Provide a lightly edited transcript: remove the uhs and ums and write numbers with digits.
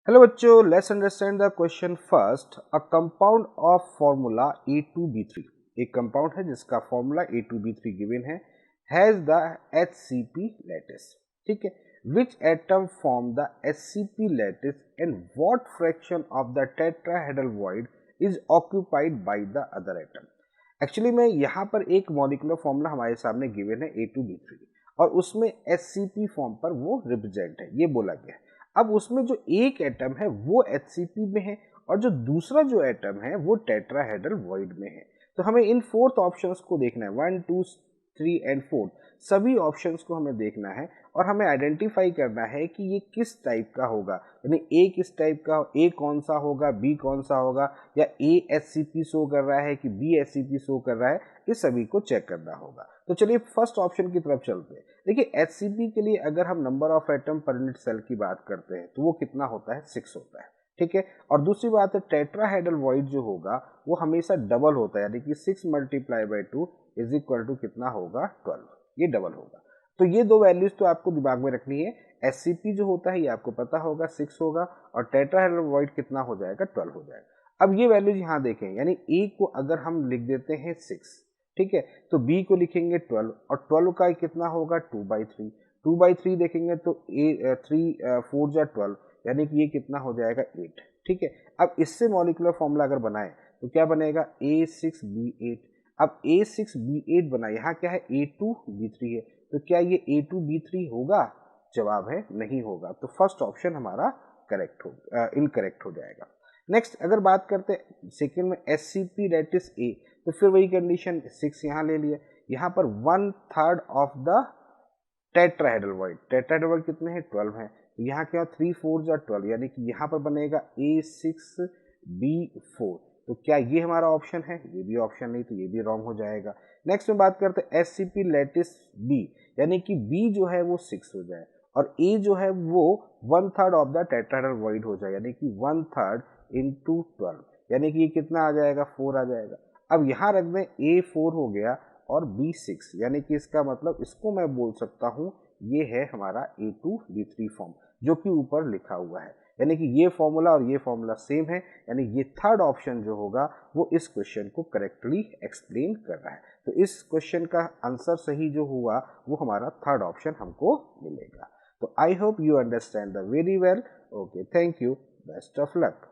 Hello बच्चों, let's understand the question first. A compound of formula A2B3, एक compound है जिसका formula A2B3 given has the HCP lattice. ठीक है, which atom form the HCP lattice and what fraction of the tetrahedral void is occupied by the other atom. Actually में यहाँ पर एक molecular formula हमारे सामने गिवन है A2B3 और उसमें HCP फॉर्म पर वो रिप्रेजेंट है, ये बोला गया है। अब उसमें जो एक एटम है वो HCP में है और जो दूसरा जो एटम है वो टेट्राहेड्रल वॉइड में है। तो हमें इन फोर्थ ऑप्शंस को देखना है, 1 2 3 एंड 4 सभी ऑप्शंस को हमें देखना है और हमें आइडेंटिफाई करना है कि ये किस टाइप का होगा, यानी ए किस टाइप का, ए कौन सा होगा, बी कौन सा होगा, या ए HCP शो कर रहा है कि बी HCP शो कर रहा है, इस सभी को चेक करना होगा। तो चलिए फर्स्ट ऑप्शन की तरफ चलते हैं। देखिए HCP के लिए अगर हम नंबर ऑफ एटम पर यूनिट सेल की बात करते हैं तो वो कितना होता है, 6 होता है। ठीक है, और दूसरी बात है टेट्राहेड्रल वॉइड जो होगा वो हमेशा डबल होता है, यानी कि 6 multiply by 2 is equal to कितना होगा, 12। ये डबल होगा। तो ये दो वैल्यूज तो आपको दिमाग में रखनी है। HCP जो होता है ये आपको पता होगा 6 होगा और टेट्राहेड्रल वॉइड कितना हो जाएगा, 12 हो जाएगा। अब ये वैल्यूज यहाँ देखें, यानी ए को अगर हम लिख देते हैं 6, ठीक है, तो बी को लिखेंगे 12 और 12 का कितना होगा 2/3। 2/3 देखेंगे तो ए 3 4 जा 12, यानी कि ये कितना हो जाएगा 8। ठीक है, अब इससे मॉलिक्यूलर फॉर्मूला अगर बनाए तो क्या बनेगा, A6B8। अब A6B8 बना, यहाँ क्या है A2B3 है, तो क्या ये A2B3 होगा? जवाब है नहीं होगा। तो फर्स्ट ऑप्शन हमारा करेक्ट हो इनकरेक्ट हो जाएगा। नेक्स्ट अगर बात करते हैं सेकेंड में HCP लैटिस A, तो फिर वही कंडीशन 6 यहाँ ले लिया, यहाँ पर 1/3 of the tetrahedral void. Tetrahedral void कितने हैं, 12 हैं, तो यहाँ क्या 3 4 जा 12, यानी कि यहाँ पर बनेगा A6B4। तो क्या ये हमारा ऑप्शन है? ये भी ऑप्शन नहीं, तो ये भी रॉन्ग हो जाएगा। नेक्स्ट में बात करते हैं HCP लैटिस B, यानी कि B जो है वो 6 हो जाए और A जो है वो 1/3 ऑफ द टेट्राहेड्रल वॉइड हो जाए, यानी कि 1/3 इंटू 12, यानी कि ये कितना आ जाएगा, 4 आ जाएगा। अब यहाँ रख दें A4 हो गया और B6, यानी कि इसका मतलब इसको मैं बोल सकता हूँ ये है हमारा A2B3 फॉर्म जो कि ऊपर लिखा हुआ है, यानी कि ये फॉर्मूला और ये फॉर्मूला सेम है, यानी ये थर्ड ऑप्शन जो होगा वो इस क्वेश्चन को करेक्टली एक्सप्लेन कर रहा है। तो इस क्वेश्चन का आंसर सही जो हुआ वो हमारा थर्ड ऑप्शन हमको मिलेगा। तो I hope you understand the very well. Okay, thank you, best of luck.